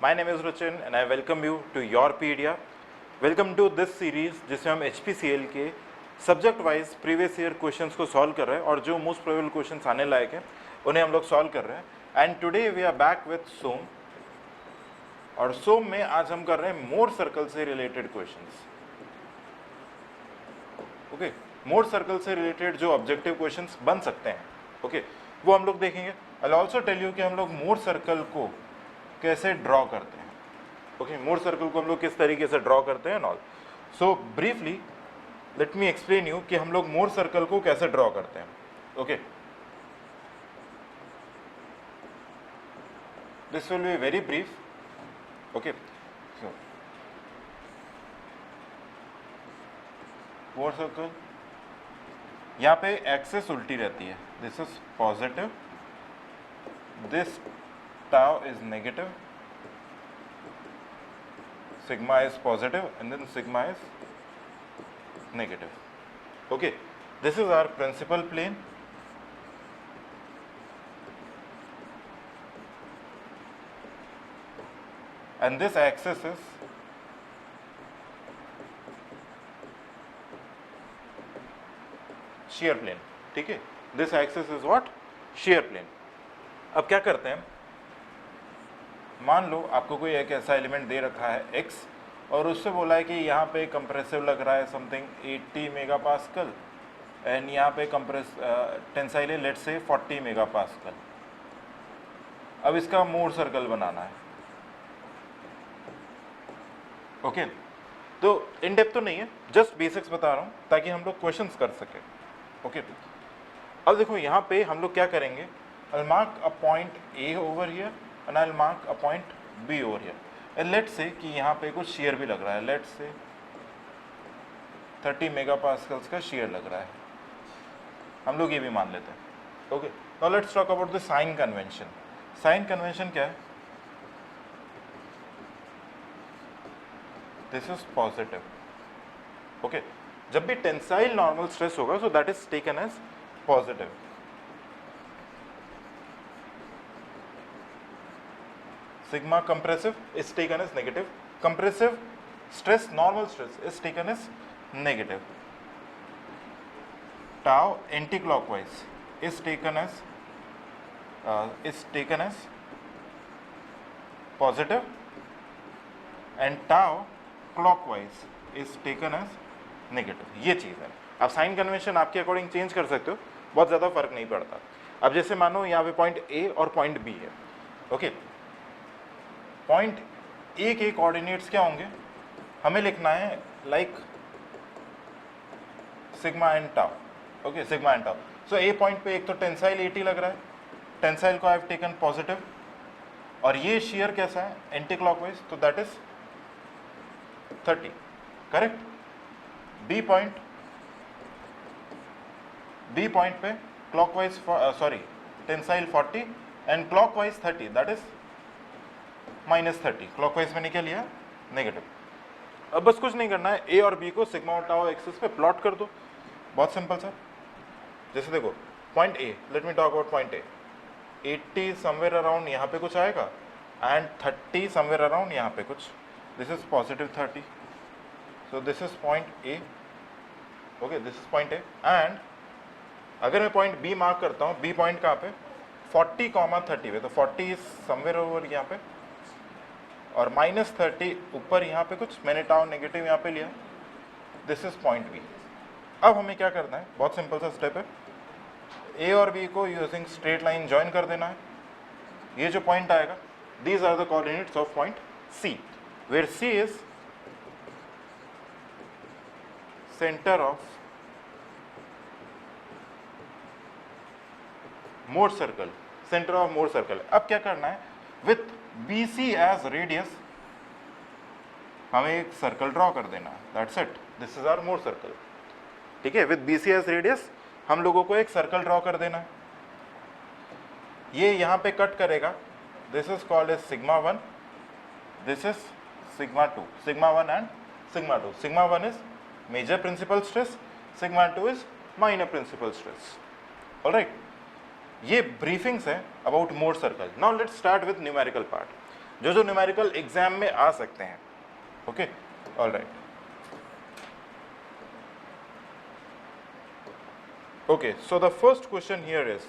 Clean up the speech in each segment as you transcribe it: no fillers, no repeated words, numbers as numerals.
My name is Ruchin and I welcome you to Yourpedia. Welcome to this series जिसमें हम HPCL के subject wise previous year questions को solve कर रहे हैं और जो मोस्ट प्रोबेबल क्वेश्चंस आने लायक हैं उन्हें हम लोग सॉल्व कर रहे हैं। And today we are back with SOM, और सोम में आज हम कर रहे हैं मोर सर्कल से related questions. Okay, Mohr circle से रिलेटेड जो ऑब्जेक्टिव क्वेश्चंस बन सकते हैं, ओके, वो हम लोग देखेंगे। I will also tell you कि हम लोग मोर सर्कल को कैसे ड्रॉ करते हैं। ओके, मोर सर्कल को हम लोग किस तरीके से ड्रॉ करते हैं all. So briefly let me explain you कि हम लोग मोर सर्कल को कैसे ड्रॉ करते हैं। Okay, this will be very brief. Okay, so more circle, यहाँ पे एक्सेस उल्टी रहती है। This is positive, this tau is negative, sigma is positive, and then sigma is negative. Okay, this is our principal plane. And this axis is shear plane. ठीक है, this axis is what? shear plane. अब क्या करते हैं, मान लो आपको कोई एक ऐसा एलिमेंट दे रखा है x और उससे बोला है कि यहाँ पे कंप्रेसिव लग रहा है समथिंग 80 मेगापास्कल एंड यहाँ पे टेंसाइल है लेट्स से 40 मेगापास्कल। अब इसका मोर सर्कल बनाना है। ओके, तो इन डेप्थ तो नहीं है, जस्ट बेसिक्स बता रहा हूँ ताकि हम लोग क्वेश्चंस कर सके। ओके, अब देखो यहाँ पे हम लोग क्या करेंगे, I'll mark a point A over here and I'll mark a point B over here. And let's say कि यहाँ पे कुछ shear भी लग रहा है, let's say 30 megapascals का shear लग रहा है, हम लोग ये भी मान लेते हैं। Okay, now let's talk about the sign convention. Sign convention क्या है? This is positive. Okay, जब भी tensile normal stress होगा, so that is taken as positive. Sigma compressive is taken as negative. Compressive stress, normal stress is taken as negative. Tau anti-clockwise is taken as positive, and tau clockwise is taken as negative. ये चीज़ है। अब sign convention आपके according change कर सकते हो, बहुत ज़्यादा फर्क नहीं पड़ता। अब जैसे मानो यहाँ पे पॉइंट ए और पॉइंट बी है। ओके, पॉइंट ए के कोऑर्डिनेट्स क्या होंगे, हमें लिखना है like sigma and tau. Okay, sigma and tau. So A point पे एक तो टेंसाइल 80 लग रहा है, टेंसाइल को आई हैव टेकन पॉजिटिव, और ये शियर कैसा है, एंटी क्लॉकवाइज, तो that is 30, correct. B point पे clockwise sorry tensile 40 and clockwise 30, that is -30। Clockwise में क्या लिया, नेगेटिव। अब बस कुछ नहीं करना है, ए और बी को सिग्मा और टाउ एक्सिस पे प्लॉट कर दो, बहुत सिंपल सर। जैसे देखो point A, let me talk about point A, 80 somewhere around यहाँ पे कुछ आएगा एंड 30 समवेयर अराउंड यहाँ पे कुछ, this is positive 30, so this is point A. Okay, this is point A. And अगर मैं पॉइंट बी मार्क करता हूँ, बी पॉइंट कहाँ पे, 40,30 पे, तो 40 इज समवेयर ओवर यहाँ पे, और -30 ऊपर यहाँ पे कुछ, मैंने टाउ नेगेटिव यहाँ पे लिया, दिस इज पॉइंट बी। अब हमें क्या करना है, बहुत सिंपल सा स्टेप है, ए और बी को यूजिंग स्ट्रेट लाइन ज्वाइन कर देना है। ये जो पॉइंट आएगा, these are the coordinates of point C, where C is centre of Mohr circle, centre of Mohr circle. अब क्या करना है, विथ BC एज रेडियस हमें एक सर्कल ड्रॉ कर देना, that's it, this is our Mohr circle. ठीक है, विथ BC एज रेडियस हम लोगों को एक सर्कल ड्रॉ कर देना है। ये यहाँ पे कट करेगा, this is called as sigma 1, this is sigma 2, sigma 1 and sigma 2। Sigma 1 is major principal stress, sigma 2 is minor principal stress. Alright, ये ब्रीफिंग्स है about Mohr circle. Now let's start with numerical part. जो जो numerical exam में आ सकते हैं. Okay, all right. Okay, so the first question here is,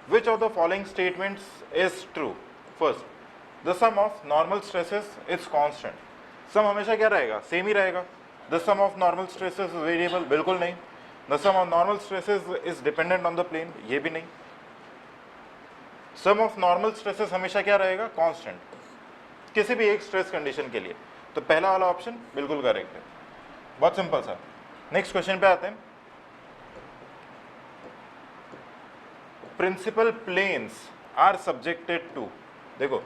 which of the following statements is true? First, the sum of normal stresses is constant. Sum हमेशा क्या रहेगा? Same ही रहेगा. The sum of normal stresses is variable. बिल्कुल नहीं. The sum of normal stresses is dependent on the plane. ये भी नहीं. Sum of normal stresses हमेशा क्या रहेगा? Constant. किसी भी एक स्ट्रेस कंडीशन के लिए. तो पहला वाला ऑप्शन बिल्कुल करेक्ट है. बहुत सिंपल सा. नेक्स्ट क्वेश्चन पे आते हैं. Principal planes are subjected to, देखो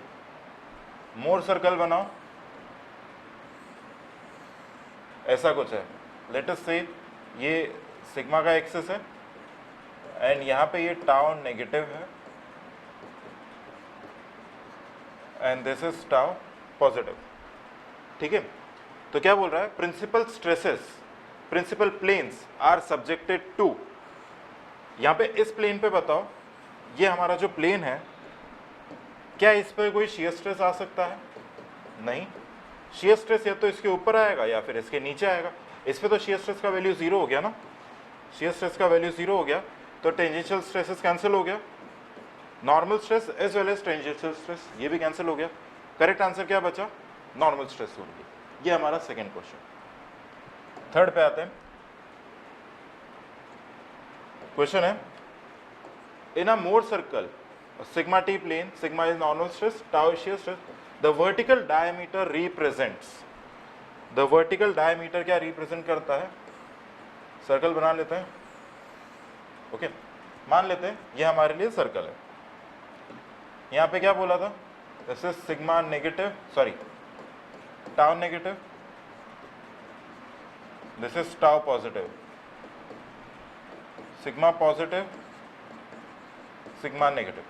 मोर सर्कल बनाओ, ऐसा कुछ है. लेट अस से ये सिग्मा का एक्सिस है एंड यहाँ पे ये टाउ नेगेटिव है and this is tau positive. ठीक है, तो क्या बोल रहा है? Principal stresses, principal planes are subjected to. यहाँ पे इस प्लेन पे बताओ, ये हमारा जो प्लेन है, क्या इस पर कोई शियर स्ट्रेस आ सकता है? नहीं. शियर स्ट्रेस या तो इसके ऊपर आएगा या फिर इसके नीचे आएगा. इस पे तो शियर स्ट्रेस का वैल्यू 0 हो गया ना. शियर स्ट्रेस का वैल्यू 0 हो गया तो टेंजेंशियल स्ट्रेसेस कैंसिल हो गया. Normal stress as well as tangential stress ये भी कैंसिल हो गया. करेक्ट आंसर क्या बचा? नॉर्मल स्ट्रेस होगी. ये हमारा सेकेंड क्वेश्चन. थर्ड पे आते हैं. क्वेश्चन है, in a Mohr circle, sigma t plane, sigma is normal stress, tau is shear stress, the vertical diameter represents, the vertical diameter क्या represent करता है? सर्कल बना लेते हैं. ओके, मान लेते हैं ये हमारे लिए सर्कल है. यहाँ पे क्या बोला था? This is sigma negative, sorry tau negative, this is tau positive, sigma positive, sigma negative.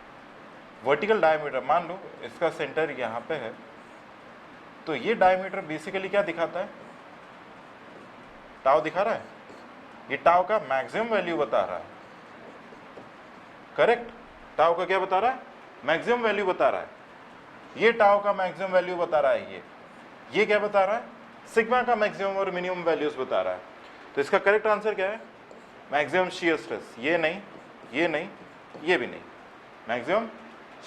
Vertical diameter मान लो इसका सेंटर यहाँ पे है, तो ये डायमीटर बेसिकली क्या दिखाता है? टाउ दिखा रहा है. ये टाउ का मैक्सिमम वैल्यू बता रहा है. करेक्ट, टाउ का क्या बता रहा है? मैक्सिमम वैल्यू बता रहा है. ये टाउ का मैक्सिमम वैल्यू बता रहा है. ये क्या बता रहा है? सिग्मा का मैक्सिमम और मिनिमम वैल्यूज बता रहा है. तो इसका करेक्ट आंसर क्या है? Maximum shear stress. ये नहीं, ये नहीं, ये भी नहीं. Maximum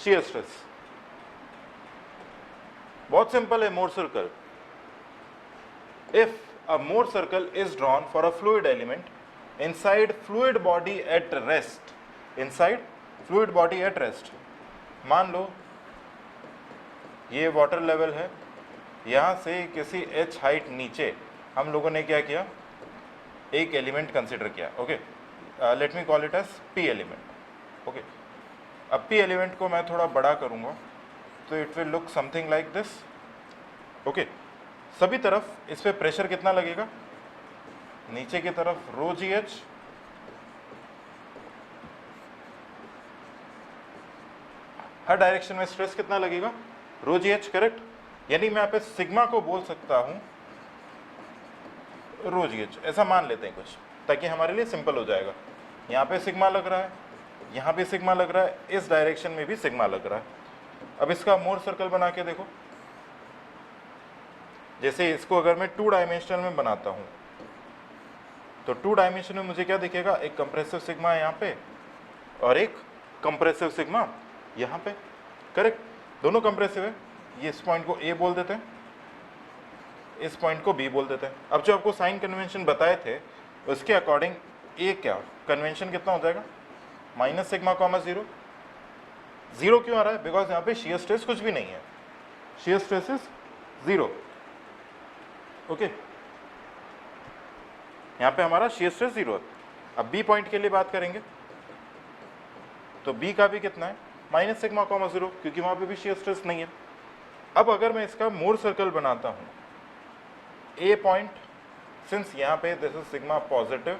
shear stress. बहुत सिंपल है. Mohr circle, if a Mohr circle is drawn for a fluid element inside fluid body at rest, inside fluid body at rest. मान लो ये वाटर लेवल है, यहां से किसी h हाइट नीचे हम लोगों ने क्या किया? एक एलिमेंट कंसिडर किया. Okay, let me call it as p element. Okay, अब p एलिमेंट को मैं थोड़ा बड़ा करूंगा तो it will look something like this. Okay, सभी तरफ इस पे प्रेशर कितना लगेगा? नीचे की तरफ रो जी एच, हर डायरेक्शन में स्ट्रेस कितना लगेगा? रो जी एच. करेक्ट, यानी मैं यहाँ पे सिग्मा को बोल सकता हूं रो जी एच, ऐसा मान लेते हैं कुछ, ताकि हमारे लिए सिंपल हो जाएगा. यहाँ पे सिग्मा लग रहा है, यहाँ भी सिग्मा लग रहा है, इस डायरेक्शन में भी सिग्मा लग रहा है. अब इसका मोर सर्कल बना के देखो. जैसे इसको अगर मैं 2 डायमेंशनल में बनाता हूँ तो 2 डायमेंशन में मुझे क्या दिखेगा? एक कंप्रेसिव सिग्मा यहाँ पे और एक कंप्रेसिव सिग्मा यहाँ पे. करेक्ट, दोनों कंप्रेसिव है. ये इस पॉइंट को A बोल देते हैं, इस पॉइंट को B बोल देते हैं. अब जो आपको साइन कन्वेंशन बताए थे उसके अकॉर्डिंग A क्या कन्वेंशन कितना हो जाएगा? Minus sigma comma 0. 0 क्यों आ रहा है? बिकॉज यहाँ पे शियर स्ट्रेस कुछ भी नहीं है. Shear stress is 0. ओके, यहाँ पे हमारा शियर स्ट्रेस 0 है. अब B पॉइंट के लिए बात करेंगे तो B का भी कितना है? माइनस सिग्मा कॉमा 0, क्योंकि वहाँ पे भी शियर स्ट्रेस नहीं है. अब अगर मैं इसका मोर सर्कल बनाता हूँ, A पॉइंट, सिंस यहाँ पे this is sigma positive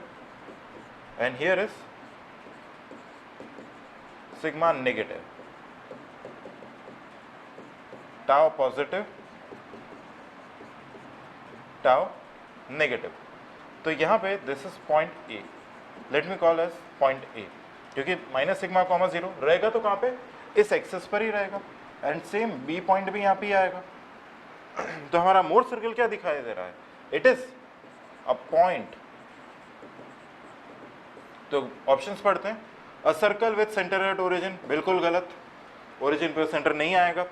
and here is sigma negative, tau positive, tau negative. तो यहाँ पे this is point A, let me call as point A, क्योंकि माइनस सिग्मा कॉमा 0 रहेगा तो कहाँ पे? इस एक्सेस पर ही रहेगा. एंड सेम बी पॉइंट भी यहाँ पे ही आएगा। तो हमारा मोर सर्कल क्या दिखाई दे रहा है? It is a point. तो ऑप्शंस पढ़ते हैं। A circle with centre at origin, बिल्कुल गलत, ओरिजिन पे सेंटर नहीं आएगा।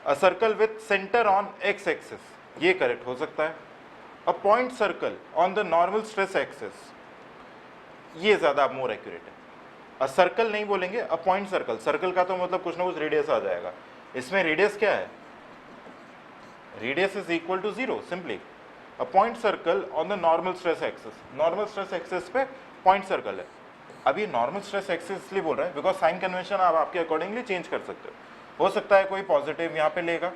A circle with centre on x axis, ये करेक्ट हो सकता है। अ point circle on the normal stress axis, ये ज्यादा मोर एक्यूरेट है। अ सर्कल नहीं बोलेंगे, अ पॉइंट सर्कल। सर्कल का तो मतलब कुछ ना कुछ रेडियस आ जाएगा। इसमें रेडियस क्या है? Radius is equal to 0 simply. A point circle on the normal stress axis, normal stress axis पे पॉइंट सर्कल है। अब ये नॉर्मल स्ट्रेस एक्सिस इसलिए बोल रहा है बिकॉज साइन कन्वेंशन आप आपके अकॉर्डिंगली चेंज कर सकते हो सकता है कोई पॉजिटिव यहाँ पे लेगा,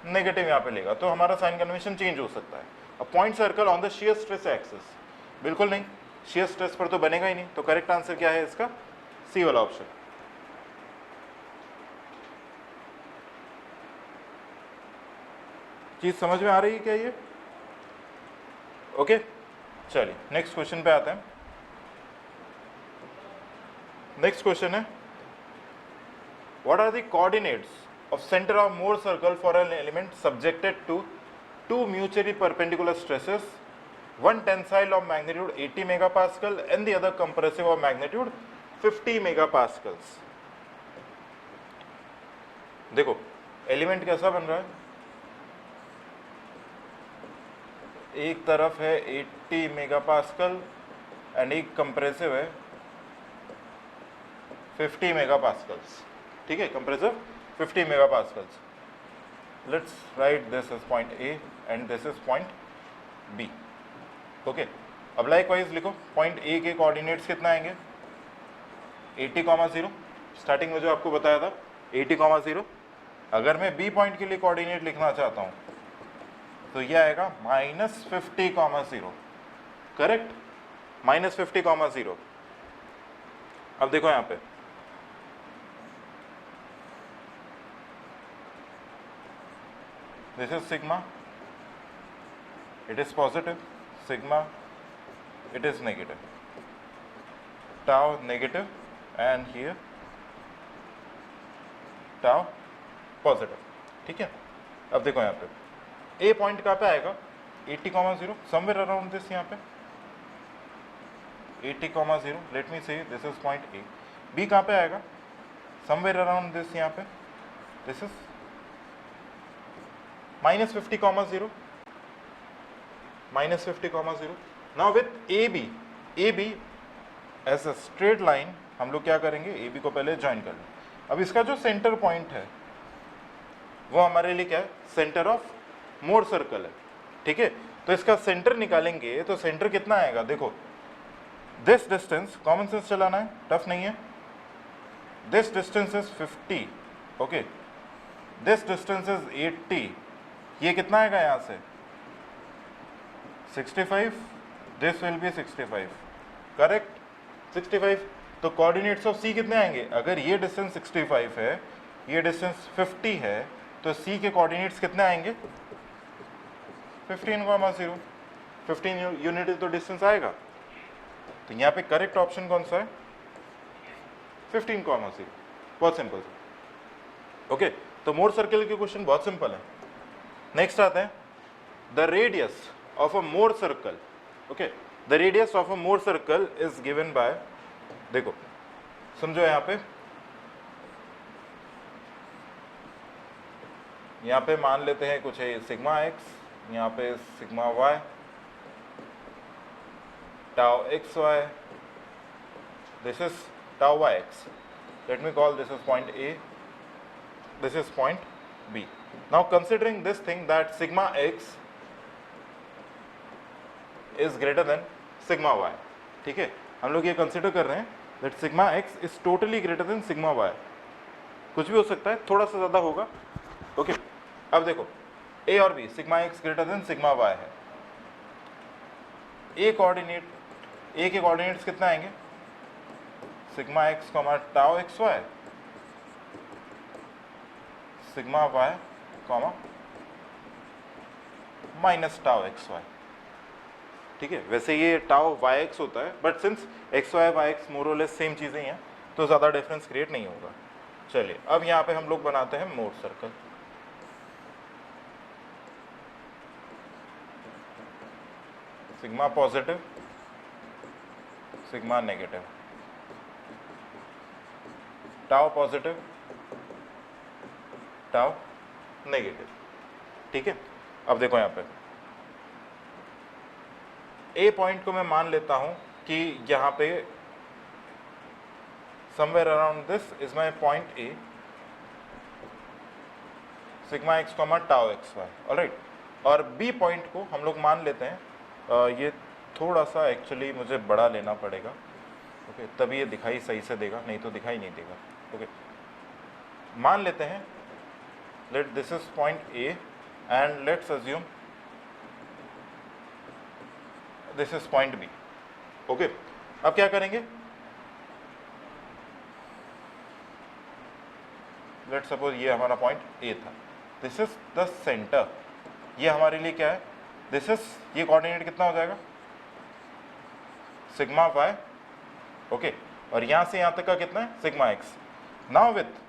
नेगेटिव यहाँ पे लेगा, तो हमारा साइन कन्वेंशन चेंज हो सकता है। अ point circle on the shear stress axis, बिल्कुल नहीं, शियर स्ट्रेस पर तो बनेगा ही नहीं। तो करेक्ट आंसर क्या है इसका? सी वाला ऑप्शन। चीज समझ में आ रही है क्या ये? ओके, चलिए नेक्स्ट क्वेश्चन पे आते हैं। नेक्स्ट क्वेश्चन है, what are the coordinates of center of Mohr circle for an element subjected to two mutually perpendicular stresses, one tensile of magnitude 80 megapascal and the other compressive of magnitude 50 megapascals। देखो element कैसा बन रहा है, एक तरफ है 80 megapascal and एक compressive है 50 मेगापास्कल्स। ठीक है, compressive 50 megapascals। Let's write this as point A and this is point B। Okay, अब लाइकवाइज लिखो, पॉइंट A के कोऑर्डिनेट्स कितना आएंगे? 80,0। स्टार्टिंग में जो आपको बताया था 80,0। अगर मैं B पॉइंट के लिए कोऑर्डिनेट लिखना चाहता हूँ तो ये आएगा -50,0। करेक्ट, -50,0। अब देखो यहाँ पे this is sigma, it is positive, sigma it is negative, tau negative and here tau positive। ठीक है, अब देखो यहाँ पे A पॉइंट कहाँ पे आएगा? 80,0, समवेयर अराउंड दिस। यहाँ पे 80,0, let me say this is point A। B कहाँ पे आएगा? Somewhere around this. यहाँ पे this is -50,0, -50,0। Now with AB as a straight line हम लोग क्या करेंगे? AB को पहले ज्वाइन कर लें। अब इसका जो सेंटर पॉइंट है वो हमारे लिए क्या है? सेंटर ऑफ मोर सर्कल है। ठीक है, तो इसका सेंटर निकालेंगे तो सेंटर कितना आएगा? देखो दिस डिस्टेंस, कॉमन सेंस चलाना है, टफ नहीं है। This distance is 50, okay, this distance is 80, ये कितना आएगा यहाँ से? 65, दिस विल बी 65, करेक्ट, 65। तो कोऑर्डिनेट्स ऑफ C कितने आएंगे? अगर ये डिस्टेंस 65 है, ये डिस्टेंस 50 है, तो C के कोऑर्डिनेट्स कितने आएंगे? 15,0। 15 यूनिट तो डिस्टेंस आएगा। तो यहाँ पे करेक्ट ऑप्शन कौन सा है? 15,0। बहुत सिंपल सा। ओके, तो मोर सर्कल के क्वेश्चन बहुत सिंपल है। नेक्स्ट आते हैं, the radius of a Mohr circle. Okay, the radius of a Mohr circle is given by, देखो समझो यहाँ पे मान लेते हैं कुछ है सिग्मा एक्स, यहाँ पे sigma y, tau x y, this is tau y x. Let me call this is point A, this is point B। Now considering this thing that sigma x is greater than sigma y, ठीक है, हम लोग ये consider कर रहे हैं that sigma x is totally greater than sigma y। कुछ भी हो सकता है, थोड़ा सा ज़्यादा होगा। ओके, अब देखो A और B, sigma x greater than sigma y है। A के कोऑर्डिनेट्स कितना आएंगे? sigma x, tau xy, sigma y comma minus tau x y. ठीक है, वैसे ये टाउ वाई एक्स होता है, but since x y y x more और लेस सेम चीज़ें ही हैं तो ज़्यादा डिफरेंस क्रिएट नहीं होगा। चलिए अब यहाँ पे हम लोग बनाते हैं Mohr circle. Sigma positive, sigma negative, tau positive, tau negative. ठीक है, अब देखो यहाँ पे ए पॉइंट को मैं मान लेता हूं कि यहाँ पे somewhere around this is my point A, sigma x comma tau x y, alright. और बी पॉइंट को हम लोग मान लेते हैं, ये थोड़ा सा एक्चुअली मुझे बड़ा लेना पड़ेगा, ओके, तभी ये दिखाई सही से देगा, नहीं तो दिखाई नहीं देगा। ओके, मान लेते हैं let this is point A and let's assume this is point B. Okay, अब क्या करेंगे, लेट सपोज ये हमारा पॉइंट ए था, दिस इज द सेंटर, ये हमारे लिए क्या है, दिस इज, ये कोऑर्डिनेट कितना हो जाएगा, सिग्मा वाई, ओके, और यहां से यहां तक का कितना है, sigma x. Now with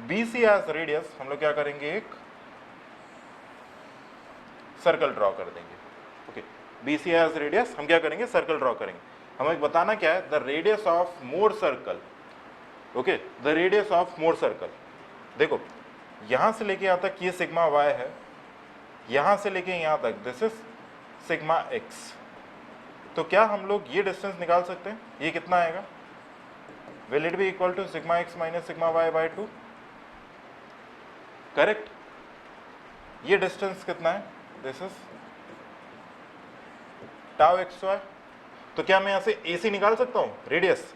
B C as radius हम लोग क्या करेंगे, एक सर्कल ड्रॉ कर देंगे। Okay, B C as radius हम क्या करेंगे, सर्कल ड्रॉ करेंगे। हमें बताना क्या है, the radius of Mohr circle. Okay, the radius of Mohr circle, देखो यहां से लेके यहां तक ये सिग्मा वाई है, यहां से लेके यहां तक दिस इज सिग्मा एक्स। तो क्या हम लोग ये डिस्टेंस निकाल सकते हैं, ये कितना आएगा, will it be equal to sigma x minus sigma y by 2, correct. ये डिस्टेंस कितना है, this is tau x y. तो क्या मैं यहां से ए सी निकाल सकता हूं, radius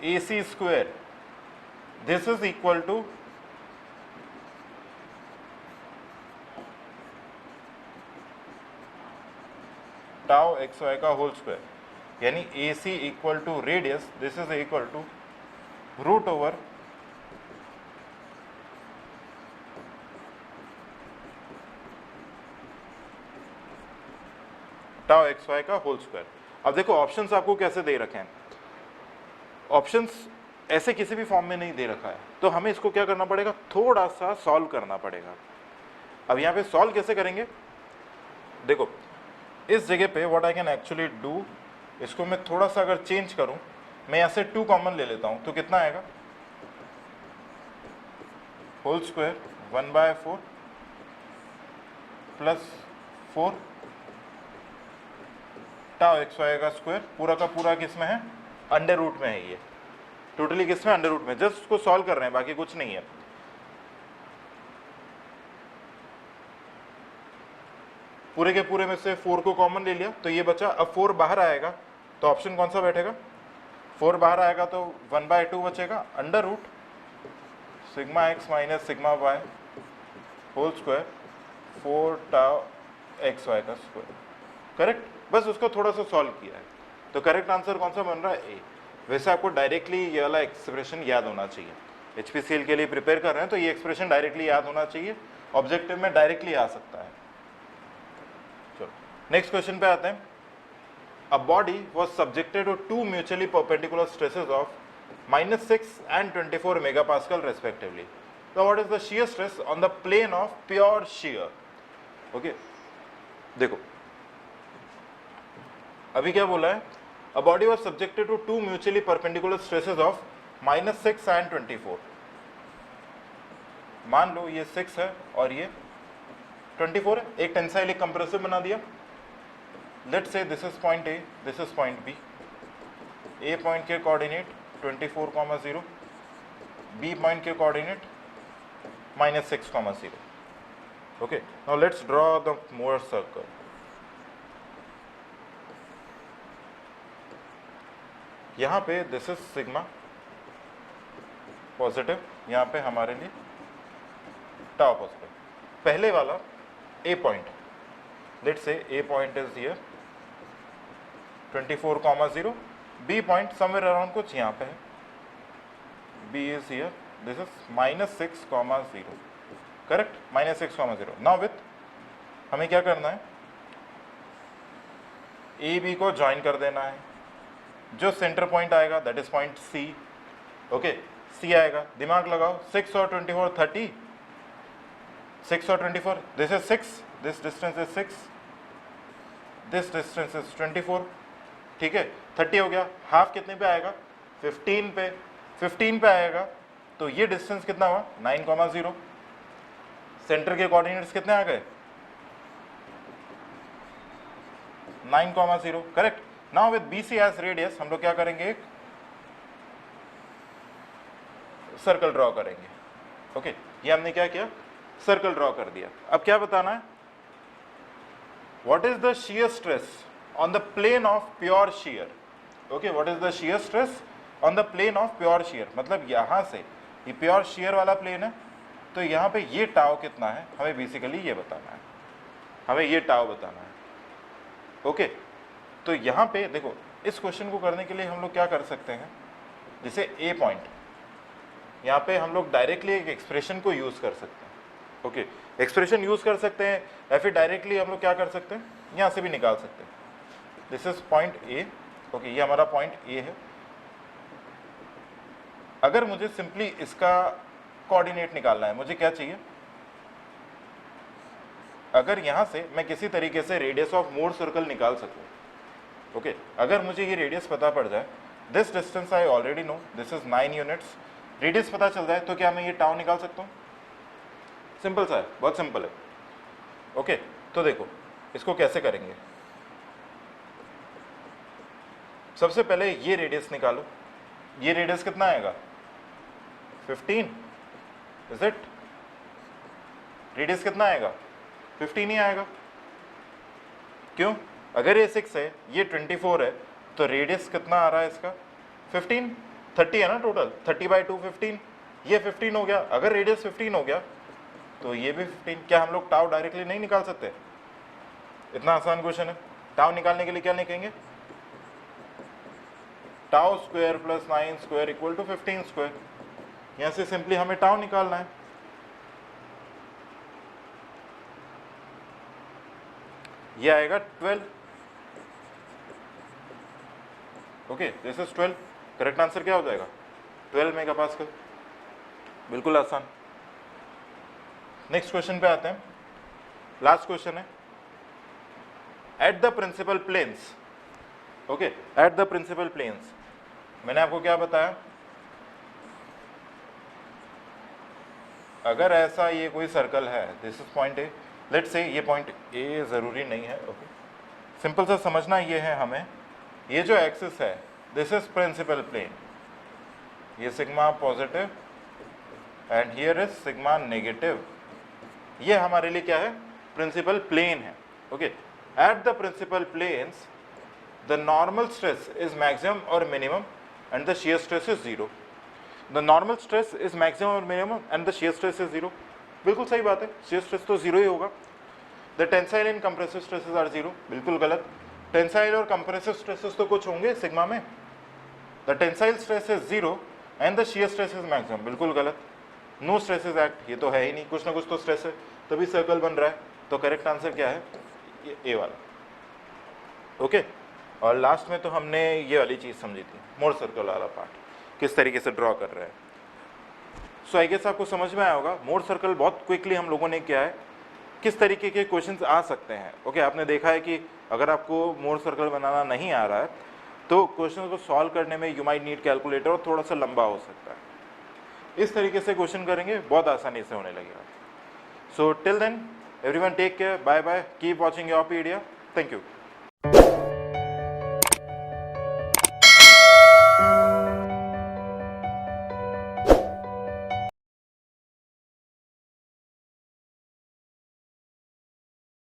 A C square, this is equal to tau x y का होल स्क्वायर, यानी A C equal to radius, this is equal to root over tau x y का होल स्क्वायर। अब देखो ऑप्शंस आपको कैसे दे रखे हैं, ऑप्शंस ऐसे किसी भी फॉर्म में नहीं दे रखा है, तो हमें इसको क्या करना पड़ेगा, थोड़ा सा सॉल्व करना पड़ेगा। अब यहाँ पे सॉल्व कैसे करेंगे, देखो इस जगह पे what I can actually do, इसको मैं थोड़ा सा अगर चेंज करूं, मैं यहाँ से 2 कॉमन ले लेता हूं, तो कितना आएगा, whole square 1/4 plus 4 tau x y का स्क्वायर, पूरा का पूरा किस में है, अंडर रूट में है, ये टोटली किस में, अंडर रूट में। जस्ट उसको सॉल्व कर रहे हैं, बाकी कुछ नहीं है। पूरे के पूरे में से 4 को कॉमन ले लिया, तो ये बचा। अब 4 बाहर आएगा तो ऑप्शन कौन सा बैठेगा, 4 बाहर आएगा तो 1/2 बचेगा, under root sigma x minus sigma y whole square 4 tau x y का स्क्वायर, करेक्ट। बस उसको थोड़ा सा सॉल्व किया है, तो करेक्ट आंसर कौन सा बन रहा है, ए। वैसे आपको डायरेक्टली ये वाला एक्सप्रेशन याद होना चाहिए, HPCL के लिए प्रिपेयर कर रहे हैं तो ये एक्सप्रेशन डायरेक्टली याद होना चाहिए, ऑब्जेक्टिव में डायरेक्टली आ सकता है। चलो नेक्स्ट क्वेश्चन पे आते हैं। A body was subjected to 2 mutually perpendicular stresses of -6 and 24 megapascal respectively. So what is the shear stress on the plane of pure shear? Okay, देखो अभी क्या बोला है, a body was subjected to 2 mutually perpendicular stresses of -6 and 24. मान लो ये 6 है और ये 24 है, एक टेंसाइल एक कंप्रेसिव बना दिया। Let's say this is point A, this is point B. A point के कोऑर्डिनेट 24,0, बी पॉइंट के coordinate -6,0। Okay, now let's draw the Mohr circle. यहाँ पे दिस इज सिग्मा पॉजिटिव, यहाँ पे हमारे लिए टाउ पॉजिटिव। पहले वाला ए point, let's say A point is here 24,0, B point somewhere around कुछ यहाँ पे है, B is here, this is -6,0, correct, -6,0। Now with हमें क्या करना है, ए बी को ज्वाइन कर देना है, जो सेंटर पॉइंट आएगा that is point C, okay C आएगा, दिमाग लगाओ 6 और 24 30, 6 और 24, this is 6, this distance is 6, this distance is 24, ठीक है 30 हो गया, हाफ कितने पे आएगा 15 पे, 15 पे आएगा, तो ये डिस्टेंस कितना हुआ 9,0, सेंटर के कोऑर्डिनेट्स कितने आ गए 9,0, correct. Now with BC as radius हम लोग क्या करेंगे, एक सर्कल ड्रॉ करेंगे, ओके ये हमने क्या किया, सर्कल ड्रॉ कर दिया। अब क्या बताना है, what is the shear stress on the plane of pure shear, okay what is the shear stress on the plane of pure shear, मतलब यहां से ये प्योर शियर वाला प्लेन है, तो यहाँ पे ये टाव कितना है, हमें बेसिकली ये बताना है, हमें ये टाव बताना है, ओके तो यहाँ पे देखो इस क्वेश्चन को करने के लिए हम लोग क्या कर सकते हैं, जैसे ए पॉइंट, यहाँ पे हम लोग डायरेक्टली एक एक्सप्रेशन को यूज कर सकते हैं, ओके एक्सप्रेशन यूज कर सकते हैं, या फिर डायरेक्टली हम लोग क्या कर सकते हैं, यहाँ से भी निकाल सकते हैं, this is point A, okay ये हमारा पॉइंट ए है। अगर मुझे सिंपली इसका कोऑर्डिनेट निकालना है, मुझे क्या चाहिए, अगर यहां से मैं किसी तरीके से रेडियस ऑफ मोर सर्कल निकाल सकूं, ओके अगर मुझे ये रेडियस पता पड़ जाए, this distance I already know this is 9 units, radius पता चल जाए तो क्या मैं ये टाउ निकाल सकता हूं, सिंपल सा है, बहुत सिंपल है, ओके तो देखो इसको कैसे करेंगे, सबसे पहले ये रेडियस निकालो, ये रेडियस कितना आएगा 15, इज इट, रेडियस कितना आएगा 15 ही आएगा, क्यों, अगर ये 6 है ये 24 है, तो रेडियस कितना आ रहा है इसका 15, 30 है ना टोटल, 30/2 15, ये 15 हो गया, अगर रेडियस 15 हो गया तो ये भी 15, क्या हम लोग टाउ डायरेक्टली नहीं निकाल सकते, इतना आसान क्वेश्चन है। टाउ निकालने के लिए क्या लिखेंगे, tau square plus 9 square equal to 15 square, यहां से सिंपली हमें टाउ निकालना है, ये आएगा 12, okay this is 12, correct answer क्या हो जाएगा 12 मेगापास्कल, बिल्कुल आसान। नेक्स्ट क्वेश्चन पे आते हैं, लास्ट क्वेश्चन है, at the principal planes, okay at the principal planes, मैंने आपको क्या बताया, अगर ऐसा ये कोई सर्कल है, this is point A, let's say ये पॉइंट ए जरूरी नहीं है, ओके सिंपल सा समझना ये है हमें, ये जो एक्सिस है दिस इज प्रिंसिपल प्लेन, ये sigma positive and here is sigma negative, ये हमारे लिए क्या है प्रिंसिपल प्लेन है, okay at the principal planes the normal stress is maximum और minimum and the shear stress is 0, the normal stress is maximum or minimum and the shear stress is 0, बिल्कुल सही बात है, shear stress तो 0 ही होगा। the tensile and compressive stresses are 0, बिल्कुल गलत, tensile और कंप्रेसिव स्ट्रेसेस तो कुछ होंगे सिग्मा में, the tensile stress is 0 and the shear stress is maximum, बिल्कुल गलत, नो स्ट्रेस इज एक्ट, ये तो है ही नहीं, कुछ ना कुछ तो स्ट्रेस है तभी सर्कल बन रहा है, तो करेक्ट आंसर क्या है ये ए वाला, ओके और लास्ट में तो हमने ये वाली चीज़ समझी थी, मोर सर्कल वाला पार्ट किस तरीके से ड्रॉ कर रहे हैं। सो आई गेस आपको समझ में आया होगा, मोर सर्कल बहुत क्विकली हम लोगों ने किया है, किस तरीके के क्वेश्चंस आ सकते हैं, ओके आपने देखा है कि अगर आपको मोर सर्कल बनाना नहीं आ रहा है तो क्वेश्चन को सॉल्व करने में यू माइट नीड कैलकुलेटर और थोड़ा सा लंबा हो सकता है, इस तरीके से क्वेश्चन करेंगे बहुत आसानी से होने लगेगा। So till then everyone take care, bye bye, keep watching your pedia, thank you.